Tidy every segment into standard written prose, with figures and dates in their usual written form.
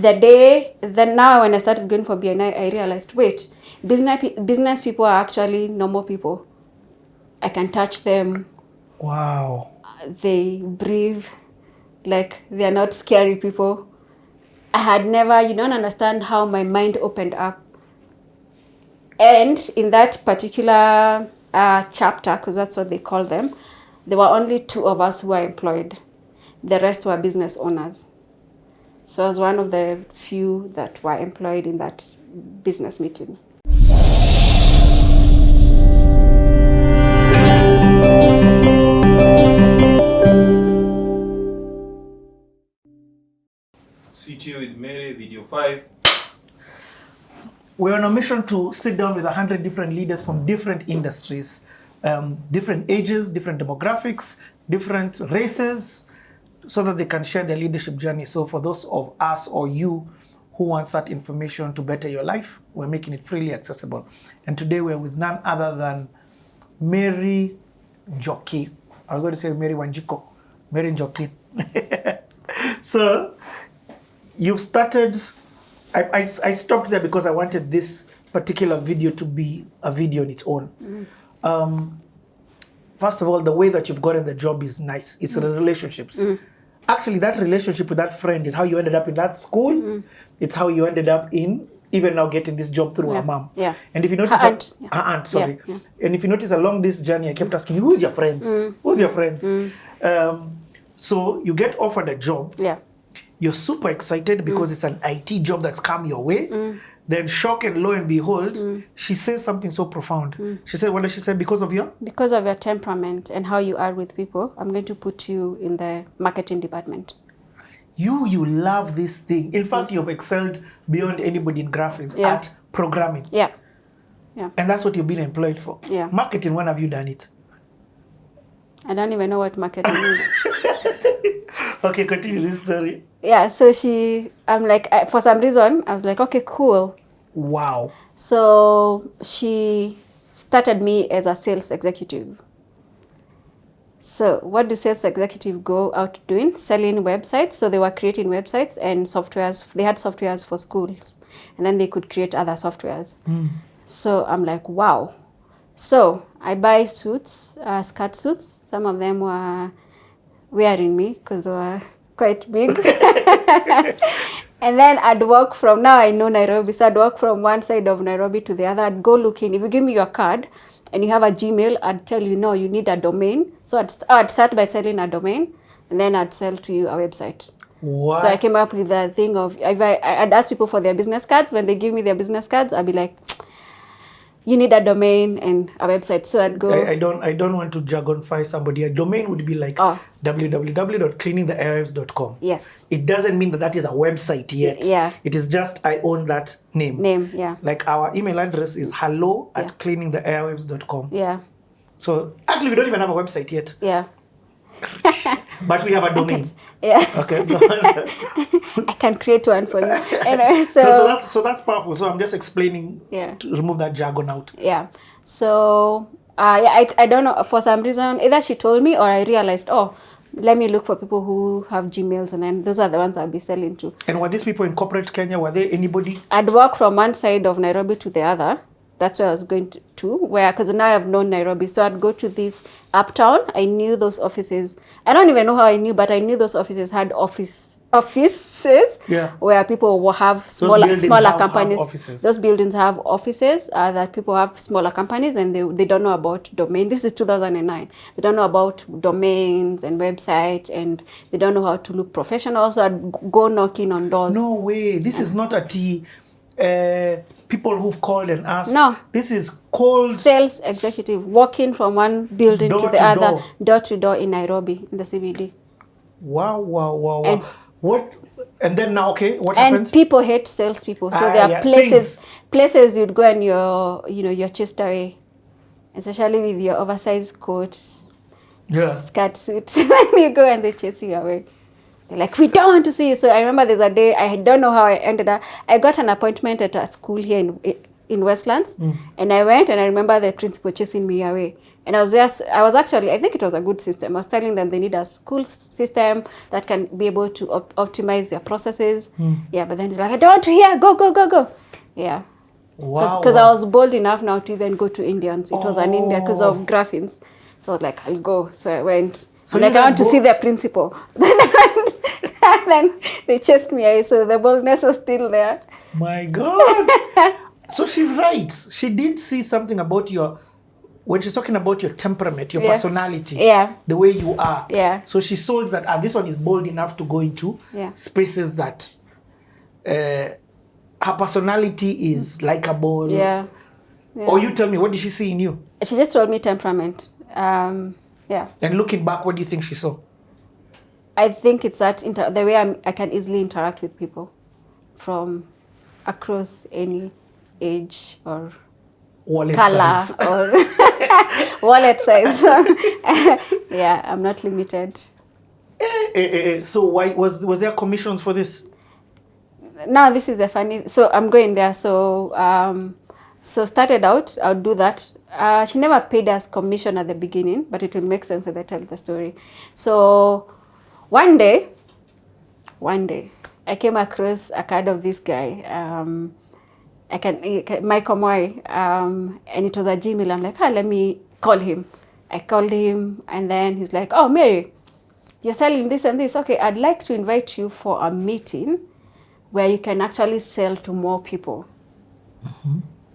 Then now when I started going for BNI, I realized, wait, business people are actually normal people. I can touch them. Wow. They breathe like they are not scary people. I had never, you don't understand how my mind opened up. And in that particular chapter, because that's what they call them, there were only 2 of us who were employed. The rest were business owners. So I was one of the few that were employed in that business meeting. CT with Mary, video 5. We're on a mission to sit down with 100 different leaders from different industries, different ages, different demographics, different races, so that they can share their leadership journey. So for those of us or you who wants that information to better your life, we're making it freely accessible. And today we're with none other than Mary Njoki. I was going to say Mary Wanjiko. Mary Njoki. So you've started, I stopped there because I wanted this particular video to be a video on its own. First of all, the way that you've gotten the job is nice. It's the relationships. Actually, that relationship with that friend is how you ended up in that school. It's how you ended up in even now getting this job through her mom. Yeah. And if you notice, her aunt, sorry. Yeah. And if you notice along this journey, I kept asking you, who's your friends? Who's your friends? So you get offered a job. Yeah. You're super excited because it's an IT job that's come your way. Then shock and lo and behold, she says something so profound. She said, what did she say? Because of your? Because of your temperament and how you are with people, I'm going to put you in the marketing department. You love this thing. In fact, you've excelled beyond anybody in Graffins at programming. Yeah. And that's what you've been employed for. Yeah. Marketing, when have you done it? I don't even know what marketing is. Okay, continue this story. Yeah, so I'm like, for some reason, I was like, okay, cool. Wow. So she started me as a sales executive. So what do sales executives go out doing? Selling websites. So they were creating websites and softwares. They had softwares for schools. And then they could create other softwares. So I'm like, wow. So I buy suits, skirt suits. Some of them were wearing me because they were quite big. And then I'd walk from, now I know Nairobi, so I'd walk from one side of Nairobi to the other. I'd go looking. If you give me your card and you have a Gmail, I'd tell you, no, you need a domain. So I'd start by selling a domain, and then I'd sell to you a website. What? So I came up with the thing of, I'd ask people for their business cards. When they give me their business cards, I'd be like, you need a domain and a website. So I'd go. I don't want to jargonify somebody. A domain would be like www.cleaningtheairwaves.com. Yes. It doesn't mean that is a website yet. Yeah. It is just I own that name. Yeah. Like our email address is hello@cleaningtheairwaves.com. Yeah. So actually we don't even have a website yet. Yeah. But we have a domain. Yeah. Okay. I can create one for you. Anyway, so that's powerful. So I'm just explaining to remove that jargon out. Yeah. So I don't know, for some reason either she told me or I realized, let me look for people who have Gmails, and then those are the ones I'll be selling to. And were these people in corporate Kenya? Were they anybody? I'd walk from one side of Nairobi to the other. That's where I was going to because now I've known Nairobi. So I'd go to this uptown. I knew those offices. I don't even know how I knew, but I knew those offices had offices where people will have smaller companies. Those buildings have offices that people have smaller companies, and they don't know about domain. This is 2009. They don't know about domains and website, and they don't know how to look professional. So I'd go knocking on doors. No way. This is not a people who've called and asked. No. This is called sales executive walking from one building to the other, door to door in Nairobi, in the CBD. Wow. And what? And then now, what And happens? people hate salespeople. So there are places you'd go and you're chased away, especially with your oversized coat, skirt suit. Then you go and they chase you away. They're like, we don't want to see you. So I remember there's a day, I don't know how I ended up. I got an appointment at a school here in Westlands, and I went, and I remember the principal chasing me away. And I was actually, I think it was a good system. I was telling them they need a school system that can be able to optimize their processes. Yeah, but then he's like, I don't want to hear, go. Yeah. Wow. Because I was bold enough now to even go to Indians. It was an Indian because of Graffins. So I was like, I'll go. So I went. So I'm like, I want to see their principal. Then I went, and then they chased me away. So the boldness was still there. My God. So she's right. She did see something about when she's talking about your temperament, your personality, the way you are. Yeah. So she saw that this one is bold enough to go into spaces that her personality is likable. Yeah. Or you tell me, what did she see in you? She just told me temperament. Yeah. And looking back, what do you think she saw? I think it's that the way I can easily interact with people from across any age or wallet color size. or wallet size. Yeah, I'm not limited. So why was there commissions for this? No, this is the funny. So I'm going there. So started out, I'll do that. She never paid us commission at the beginning, but it will make sense when I tell the story. So one day, I came across a card of this guy. Michael Moy, and it was a Gmail. I'm like, let me call him. I called him, and then he's like, oh, Mary, you're selling this and this. Okay, I'd like to invite you for a meeting where you can actually sell to more people.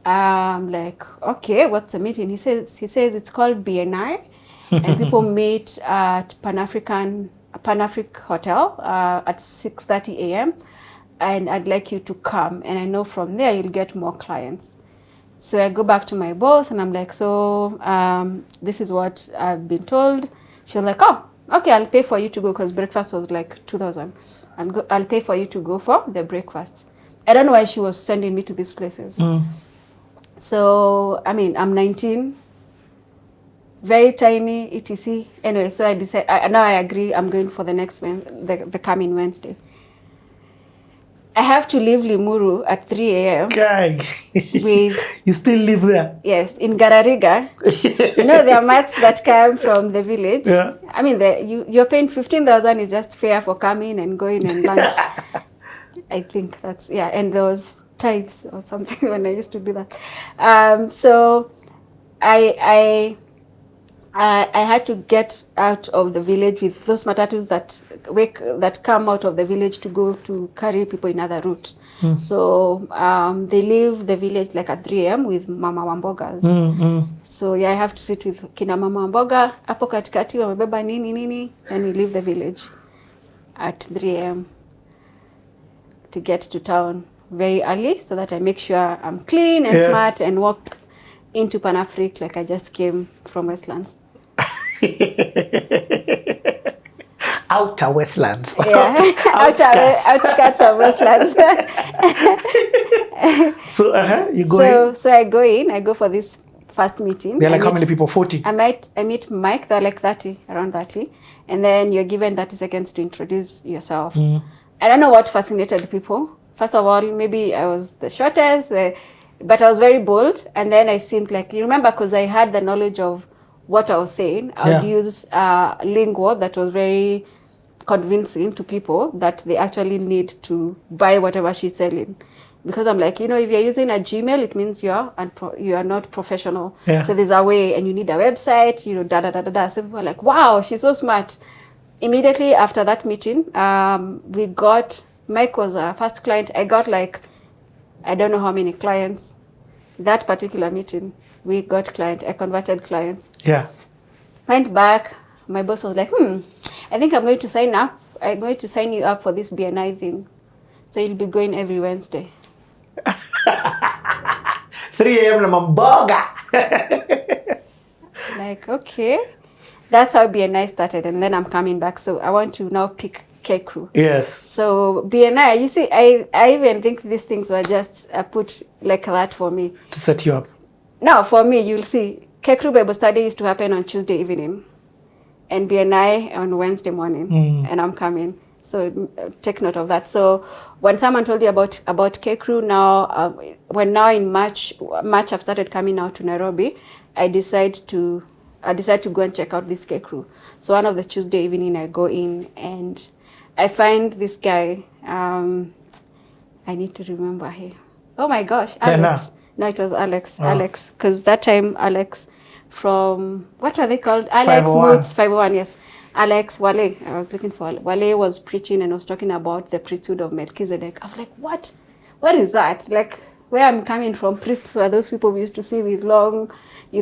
I'm like, okay, what's the meeting? He says it's called BNI, and people meet at Pan-Afric Hotel at 6:30 a.m. and I'd like you to come. And I know from there you'll get more clients. So I go back to my boss and I'm like, so this is what I've been told. She was like, oh, okay, I'll pay for you to go, because breakfast was like 2,000. I'll pay for you to go for the breakfast. I don't know why she was sending me to these places. So, I mean, I'm 19, very tiny, etc. Anyway, so I decided, now I agree, I'm going for the next the coming Wednesday. I have to leave Limuru at 3 a.m. You still live there? Yes, in Garariga. You know, there are mats that come from the village. Yeah. I mean, you're paying 15,000 is just fare for coming and going and lunch. I think that's, and there was tithes or something when I used to do that. So I had to get out of the village with those matatus that come out of the village to go to carry people in other route. So they leave the village like at 3 a.m. with Mama Wambogas. So I have to sit with kina Mama Wamboga, hapo katikati wamebeba nini, then we leave the village at 3 a.m. to get to town very early so that I make sure I'm clean and smart and walk into Pan-Afric like I just came from Westlands. Outer Westlands. Yeah, outskirts of Westlands. So you go in? So I go for this first meeting. They're like how many people? 40? I meet Mike, they're like 30, around 30. And then you're given 30 seconds to introduce yourself. I don't know what fascinated people. First of all, maybe I was the shortest, but I was very bold. And then I seemed like, you remember, because I had the knowledge of what I was saying, I would use lingo that was very convincing to people that they actually need to buy whatever she's selling. Because I'm like, if you're using a Gmail, it means you are not professional. So there's a way, and you need a website, So people are like, wow, she's so smart. Immediately after that meeting, Mike was our first client. I got I don't know how many clients. That particular meeting, we got I converted clients. Yeah. Went back, my boss was like, I think I'm going to sign up. I'm going to sign you up for this BNI thing. So you'll be going every Wednesday. 3 a.m. na mamboga. Okay. That's how BNI started, and then I'm coming back. So I want to now pick K-Crew. Yes. So BNI, you see, I even think these things were just put like that for me. To set you up. No, for me, you'll see, K-Crew Bible study used to happen on Tuesday evening, and BNI on Wednesday morning, and I'm coming. So take note of that. So when someone told you about K-Crew, now in March I've started coming out to Nairobi, I decide to I decided to go and check out this K crew. So one of the Tuesday evening, I go in and I find this guy. I need to remember him. Oh my gosh, Alex. No, it was Alex. Oh. Alex, because that time Alex from, what are they called? Alex Moots 501, yes. Alex Wale, I was looking for Wale was preaching and was talking about the priesthood of Melchizedek. I was like, what? What is that? Like, where I'm coming from, priests were those people we used to see with long,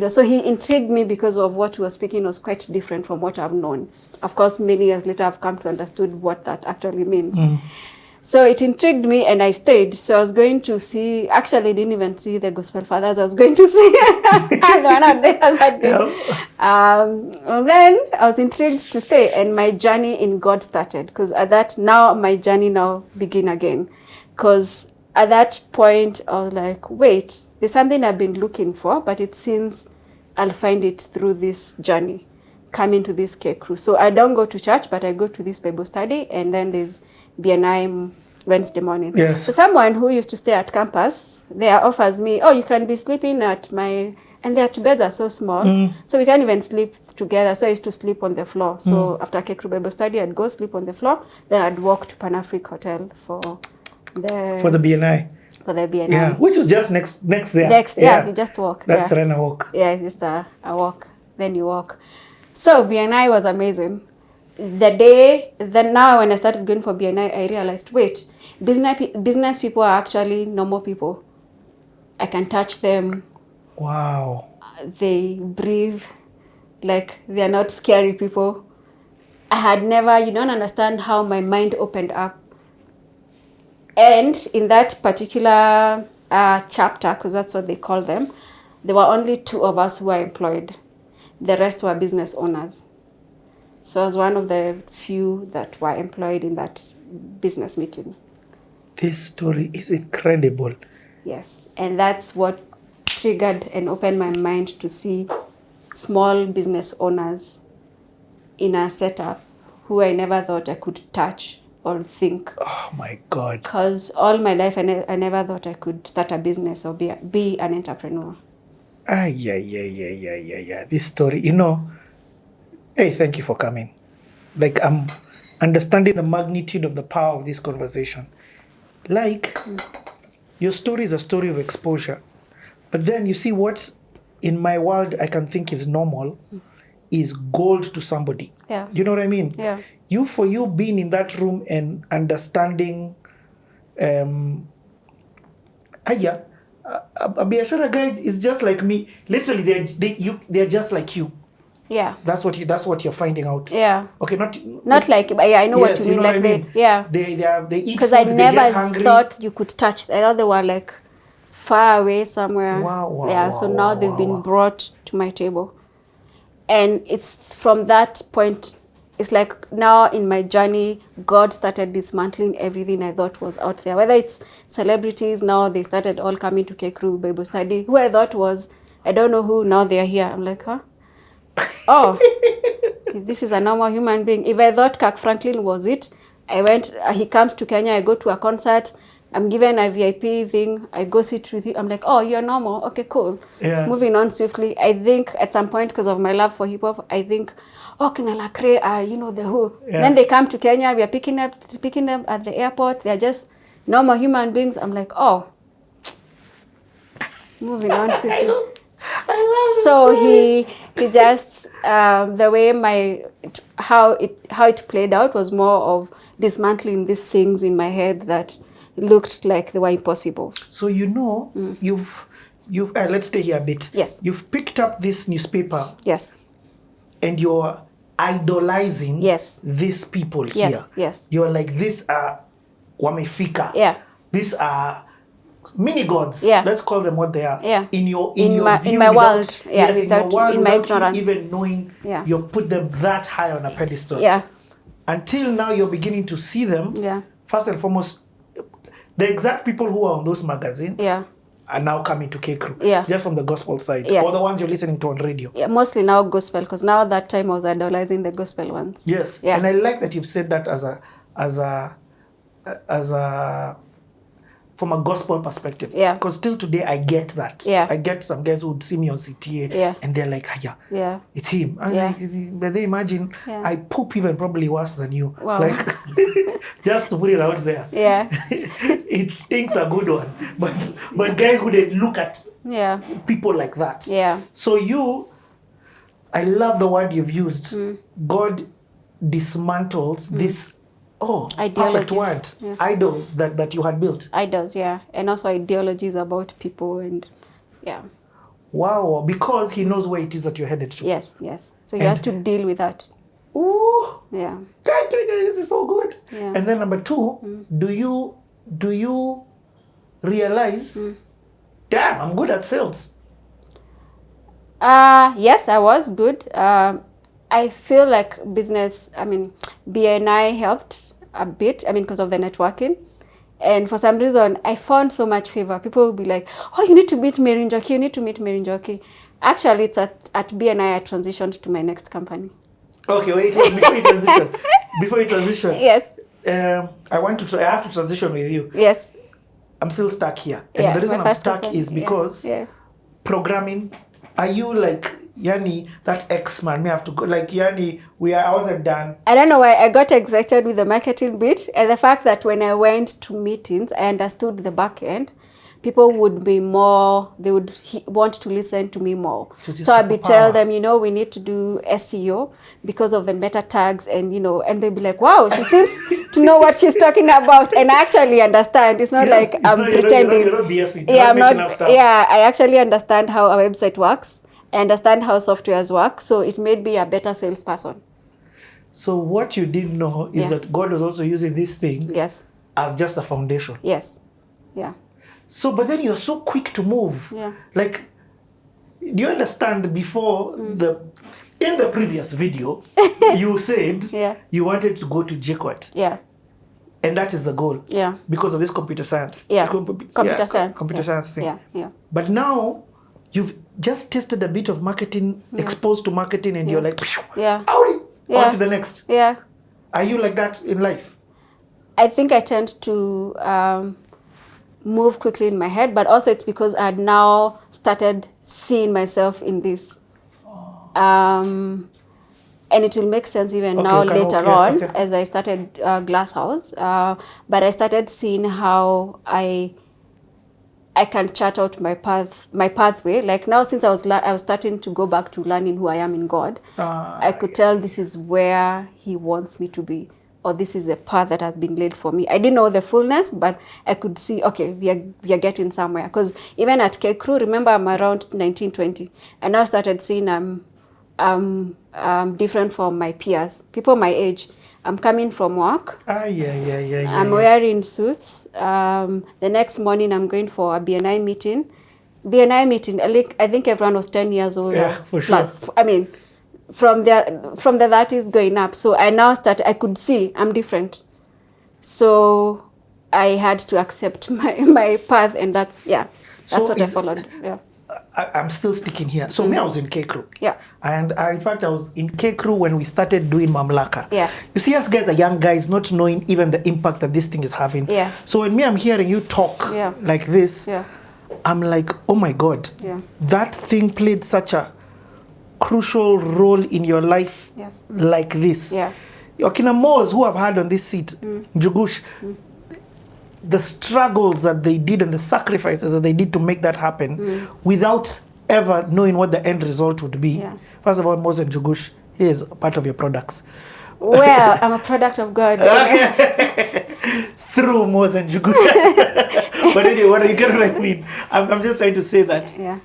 so he intrigued me because of what he was speaking was quite different from what I've known. Of course, many years later, I've come to understand what that actually means. So it intrigued me and I stayed. So I was going to see, actually didn't even see the Gospel Fathers. I was going to see they were not there that day. And then I was intrigued to stay and my journey in God started. Because at that, now my journey now begin again. Because at that point I was like, wait, there's something I've been looking for, but it seems I'll find it through this journey, coming to this K crew. So I don't go to church, but I go to this Bible study and then there's BNI Wednesday morning. Yes. So someone who used to stay at campus, there offers me, oh, you can be sleeping at my, and their beds are so small, so we can't even sleep together. So I used to sleep on the floor. So after Kekru Bible study, I'd go sleep on the floor. Then I'd walk to Pan-Afric Hotel for the BNI. For the BNI. Yeah, which was just next there. Yeah, you just walk. That's run a walk. Yeah, just a walk. Then you walk. So BNI was amazing. Now when I started going for BNI, I realized, wait, business people are actually normal people. I can touch them. Wow. They breathe like they're not scary people. I had never, you don't understand how my mind opened up. And in that particular chapter, because that's what they call them, there were only 2 of us who were employed. The rest were business owners. So I was one of the few that were employed in that business meeting. This story is incredible. Yes, and that's what triggered and opened my mind to see small business owners in a setup who I never thought I could touch or think. Oh my God. Because all my life I never thought I could start a business or be an entrepreneur. Yeah. This story, hey, thank you for coming. Like, I'm understanding the magnitude of the power of this conversation. Like, your story is a story of exposure. But then you see what's in my world I can think is normal is gold to somebody. Yeah. You know what I mean? Yeah. For you being in that room and understanding, a biashara guy is just like me. Literally, they're just like you. Yeah. That's what you're finding out. Yeah. Okay, not like, but yeah, I know what you mean. Like they eat because I never thought you could touch. I thought they were like far away somewhere. Wow. Yeah. So now they've been brought to my table, and it's from that point. It's like now in my journey, God started dismantling everything I thought was out there. Whether it's celebrities, now they started all coming to K-Crew Bible Study. Who I thought was, I don't know who, now they're here. I'm like, huh? Oh, this is a normal human being. If I thought Kirk Franklin was it, he comes to Kenya, I go to a concert, I'm given a VIP thing, I go sit with him. I'm like, oh, you're normal. Okay, cool. Yeah. Moving on swiftly. I think at some point, because of my love for hip hop, I think, oh, Kinalakre are, the Who. Yeah. Then they come to Kenya, we are picking them at the airport. They're just normal human beings. I'm like, oh, moving on swiftly. So he just the way how it played out was more of dismantling these things in my head that looked like they were impossible. So you've let's stay here a bit. Yes. You've picked up this newspaper. Yes. And you're idolizing these people here. Yes. You're like, these are wamefika. Yeah. These are mini gods. Yeah. Let's call them what they are. Yeah. In my world. Yes. In your world, in my without ignorance. you even knowing you've put them that high on a pedestal. Yeah. Until now you're beginning to see them. Yeah. First and foremost, the exact people who are on those magazines are now coming to K-Crew. Yeah. Just from the gospel side. Yes. Or the ones you're listening to on radio. Yeah, mostly now gospel, because now that time I was idolizing the gospel ones. Yes. Yeah. And I like that you've said that as from a gospel perspective. Yeah. Because still today I get that. Yeah. I get some guys who would see me on CTA Yeah. and they're like, yeah, Yeah. it's him. I'm Yeah. like, but they imagine Yeah. I poop even probably worse than you. Wow. Like, just to put it out there. Yeah. It stinks a good one. But guys wouldn't look at Yeah. people like that. Yeah. So I love the word you've used. God dismantles this perfect Ideologies. word. Yeah. Idol that you had built. Idols, yeah. And also ideologies about people and yeah. Wow, because he knows where it is that you're headed to. Yes, yes. So he has to deal with that. Ooh, Yeah. this is so good. Yeah. And then number 2, do you realize, damn, I'm good at sales? Yes, I was good. I feel like business, BNI helped a bit, because of the networking. And for some reason, I found so much favor. People will be like, oh, you need to meet Mary Njoki, you need to meet Mary Njoki. Actually, it's at BNI I transitioned to my next company. Okay, wait, before you transition. Yes. I have to transition with you. Yes. I'm still stuck here. And Yeah, the reason my I'm first stuck company. is because Yeah. programming, are you like, Yani, that X-Man, may have to go, like, Yani, I wasn't done. I don't know why I got excited with the marketing bit and the fact that when I went to meetings, I understood the back end. People would be more, they would want to listen to me more. So I'd be tell them, we need to do SEO because of the meta tags and, and they'd be like, wow, she seems to know what she's talking about. And I actually understand. It's not like I'm pretending. You're not BSing. Yeah, I'm making up stuff. Yeah, I actually understand how a website works. I understand how softwares work. So it made me a better salesperson. So what you didn't know is that God was also using this thing as just a foundation. Yes. Yeah. So, but then you're so quick to move. Yeah. Like, do you understand before in the previous video, you said you wanted to go to JKUAT. Yeah. And that is the goal. Yeah. Because of this computer science. Yeah. Computer science. Computer science thing. Yeah. Yeah. But now you've just tested a bit of marketing, exposed to marketing, and you're like, on to the next. Yeah. Are you like that in life? I think I tend to move quickly in my head, but also it's because I had now started seeing myself in this. And it will make sense even now later on as I started Glasshouse. But I started seeing how I can chart out my pathway. Like now, since I was starting to go back to learning who I am in God, I could tell this is where He wants me to be, or this is a path that has been laid for me. I didn't know the fullness, but I could see, okay, we are getting somewhere. Because even at K-Crew, remember I'm around 19, 20, and now I started seeing I'm different from my peers, people my age. I'm coming from work. I'm wearing suits. The next morning, I'm going for a BNI meeting. I think everyone was 10 years old. Yeah, for sure. Plus, from the 30s going up. So I could see I'm different. So I had to accept my path, and that's what I followed. Yeah. I'm still sticking here. So me, I was in K-Crew. Yeah. And in fact, I was in K-Crew when we started doing Mamlaka. Yeah. You see, us guys are young guys, not knowing even the impact that this thing is having. Yeah. So when I'm hearing you talk like this, I'm like, oh my God, that thing played such a crucial role in your life like this. Yeah. Okina Moors who have had on this seat, Njugush, the struggles that they did and the sacrifices that they did to make that happen without ever knowing what the end result would be. Yeah. First of all, Moses and Jugush, he is part of your products. Well, I'm a product of God. Through Moses and Jugush. But anyway, what are you getting like me? I'm just trying to say that. Yeah.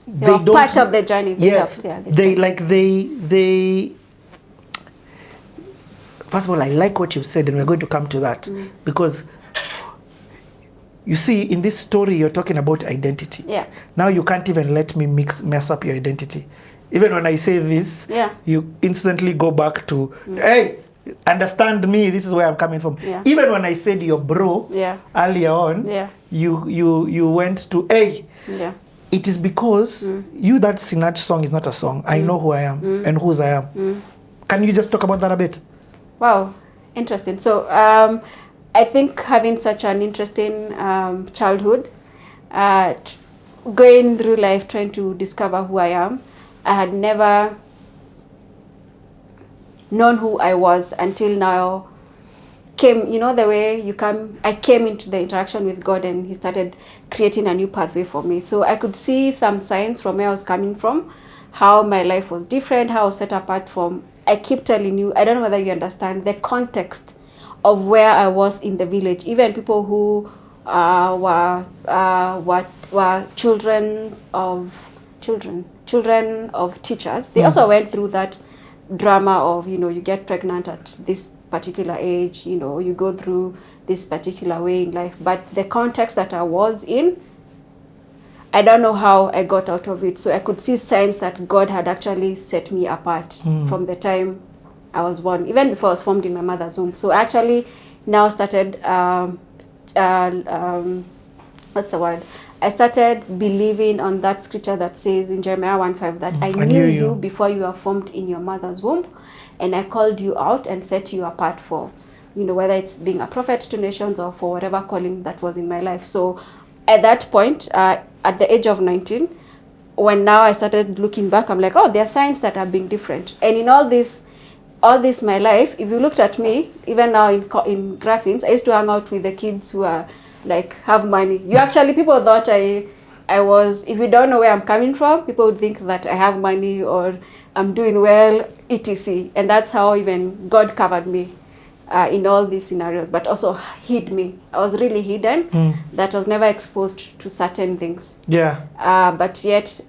They You're don't, part of the journey. Yes. They first of all, I like what you've said, and we're going to come to that because you see, in this story, you're talking about identity. Yeah. Now you can't even let me mess up your identity. Even when I say this, you instantly go back to, hey, understand me, this is where I'm coming from. Yeah. Even when I said your bro earlier on, you went to, hey. Yeah. It is because that Sinach song is not a song. I know who I am and whose I am. Can you just talk about that a bit? Wow, interesting. So I think having such an interesting childhood, going through life trying to discover who I am, I had never known who I was until now. Came, you know, the way you come, I came into the interaction with God and he started creating a new pathway for me. So I could see some signs from where I was coming from, how my life was different, how I was set apart from, I keep telling you, I don't know whether you understand the context of where I was in the village. Even people who were children of teachers, they also went through that drama of, you know, you get pregnant at this particular age, you know, you go through this particular way in life. But the context that I was in, I don't know how I got out of it. So I could see signs that God had actually set me apart from the time I was born, even before I was formed in my mother's womb. So I actually now started, what's the word? I started believing on that scripture that says in Jeremiah 1:5 that I knew you before you were formed in your mother's womb, and I called you out and set you apart for, you know, whether it's being a prophet to nations or for whatever calling that was in my life. So at that point, at the age of 19, when now I started looking back, I'm like, oh, there are signs that are being different. And in all this my life, if you looked at me, even now in Graffins, I used to hang out with the kids who are like have money. You actually, people thought I was, if you don't know where I'm coming from, people would think that I have money or I'm doing well, etc. And that's how even God covered me in all these scenarios, but also hid me. I was really hidden, that was never exposed to certain things. Yeah. But yet,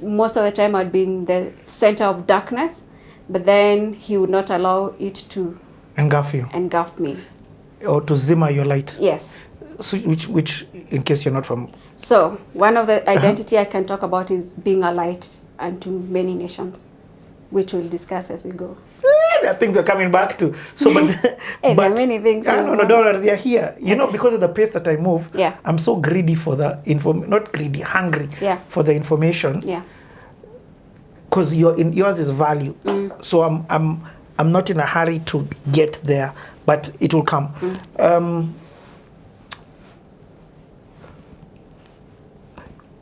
most of the time I'd be in the center of darkness, but then he would not allow it to Engulf you. engulf me. Or to zimmer your light. Yes. So which, in case you're not from... So, one of the identity I can talk about is being a light unto many nations, which we'll discuss as we go. There are things we're coming back to. So, but Hey, there are many things. No, don't worry, they are here. You know, because of the pace that I move, Yeah. I'm so greedy for the not greedy, hungry for the information. Yeah. Because yours is value. So I'm not in a hurry to get there, but it will come.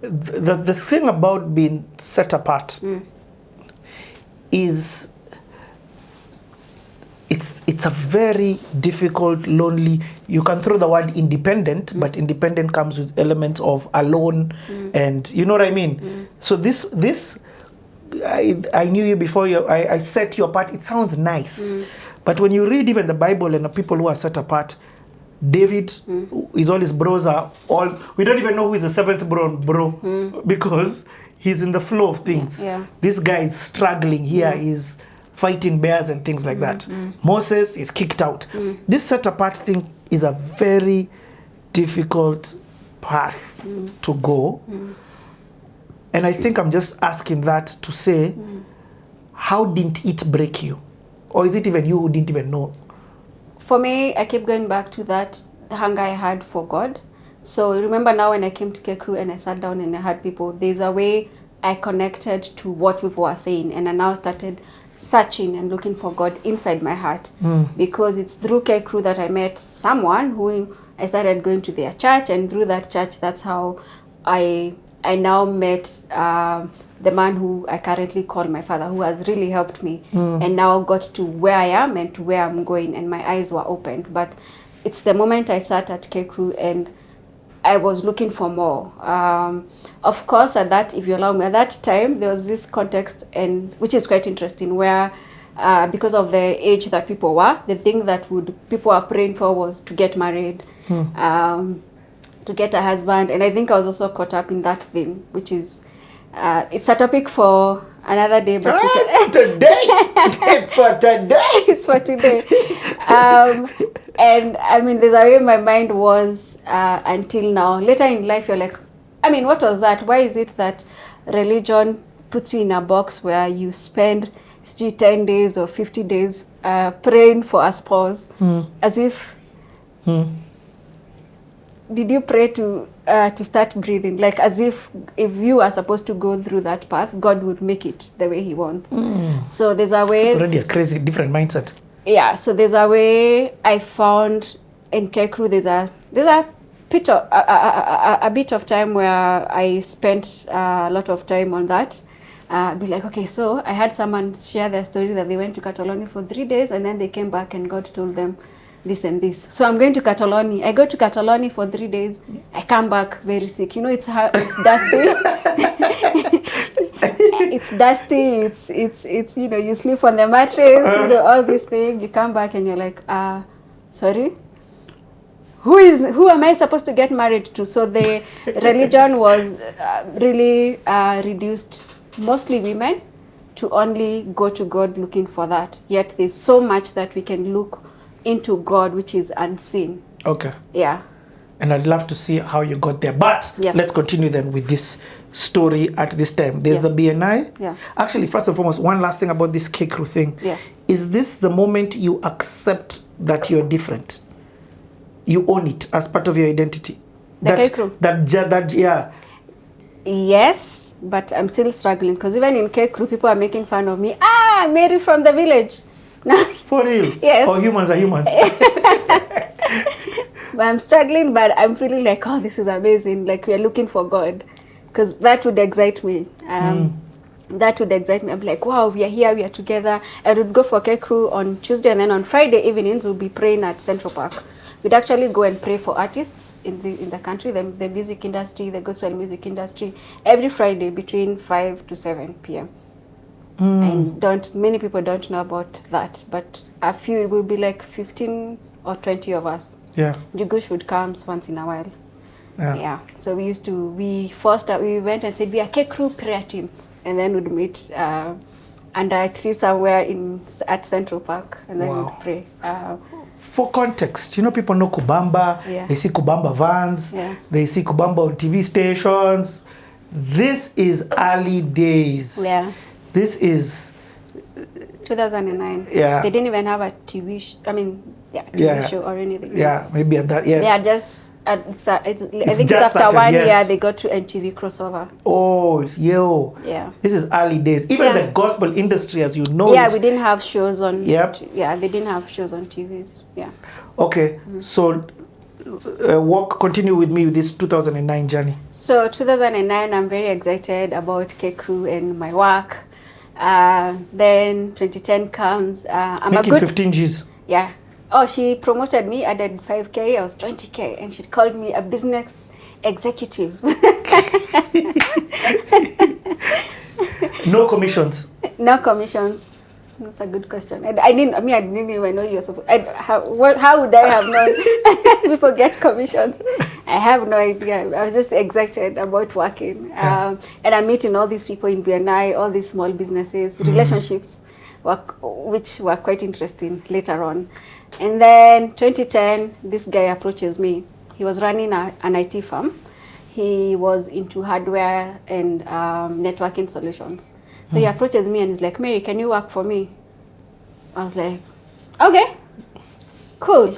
The thing about being set apart is it's a very difficult, lonely. You can throw the word independent, but independent comes with elements of alone, and you know what I mean. So this I knew you before I set you apart. It sounds nice, but when you read even the Bible and the people who are set apart, David, is all his bros are all, we don't even know who is the seventh bro, because he's in the flow of things. This guy is struggling here, he's fighting bears and things like that. Moses is kicked out. This set apart thing is a very difficult path to go. And I think I'm just asking that to say, how didn't it break you? Or is it even you who didn't even know? For me, I keep going back to that, the hunger I had for God. So remember now when I came to K-Crew and I sat down and I had people, there's a way I connected to what people were saying, and I now started searching and looking for God inside my heart. Because it's through K-Crew that I met someone who I started going to their church, and through that church, that's how I now met the man who I currently call my father, who has really helped me, and now got to where I am and to where I'm going, and my eyes were opened. But it's the moment I sat at K-Crew and I was looking for more. Of course, at that, if you allow me, at that time, there was this context, and which is quite interesting, where because of the age that people were, the thing that people were praying for was to get married, to get a husband. And I think I was also caught up in that thing, which is, it's a topic for another day, but today! It's for today! It's for today. And I mean, there's a way my mind was until now. Later in life, you're like, I mean, what was that? Why is it that religion puts you in a box where you spend 10 days or 50 days praying for a spouse, as if... Did you pray to start breathing? Like as if you are supposed to go through that path, God would make it the way he wants. So there's a way... It's already a crazy, different mindset. Yeah, so there's a way I found in K Crew, there's a bit of a bit of time where I spent a lot of time on that. Be like, okay, so I had someone share their story that they went to Catalonia for 3 days and then they came back and God told them this and this. So I'm going to Catalonia. I go to Catalonia for 3 days. I come back very sick. You know, it's dusty. It's dusty. It's you know, you sleep on the mattress. You know, all these things. You come back and you're like, sorry. Who am I supposed to get married to? So the religion was really reduced. Mostly women, to only go to God looking for that. Yet there's so much that we can look into God, which is unseen. Okay. Yeah. And I'd love to see how you got there. But yes. Let's continue then with this story at this time. There's yes. the BNI. Yeah. Actually, first and foremost, one last thing about this K Crew thing. Yeah. Is this the moment you accept that you're different? You own it as part of your identity? The K Crew? That, yeah. Yes. But I'm still struggling because even in K Crew, people are making fun of me. Mary from the village. For real? Yes. Or humans are humans. But I'm struggling, but I'm feeling like, oh, this is amazing. Like, we are looking for God. Because that would excite me. That would excite me. I'm like, wow, we are here, we are together. I would go for K Crew on Tuesday, and then on Friday evenings, we'll be praying at Central Park. We'd actually go and pray for artists in the country, the music industry, the gospel music industry, every Friday between 5 to 7 p.m. And many people don't know about that, but a few, it will be like 15 or 20 of us. Yeah. Jugush would come once in a while. Yeah. So we went and said, we are K Crew prayer team. And then we'd meet under a tree somewhere at Central Park, and then we'd pray. For context, you know, people know Kubamba, they see Kubamba vans, they see Kubamba on TV stations. This is early days. Yeah. This is 2009. Yeah. They didn't even have a TV show or anything. Yeah, maybe at that, yes. They are just, I think it's after 1 year they got to MTV crossover. Oh, yo. Yeah. This is early days. Even the gospel industry, as you know. Yeah, we didn't have shows on. Yep. They didn't have shows on TVs. Yeah. Okay, so continue with me with this 2009 journey. So 2009, I'm very excited about K Crew and my work. Then 2010 comes. I'm making a good 15 Gs. Yeah. Oh, she promoted me, added 5K, I was 20K, and she called me a business executive. No commissions? No commissions. That's a good question. I didn't even know you were supposed. How would I have known people get commissions? I have no idea. I was just excited about working. And I'm meeting all these people in BNI, all these small businesses, relationships, which were quite interesting later on. And then 2010, this guy approaches me. He was running an IT firm. He was into hardware and networking solutions. So he approaches me and he's like, Mary, can you work for me? I was like, okay, cool.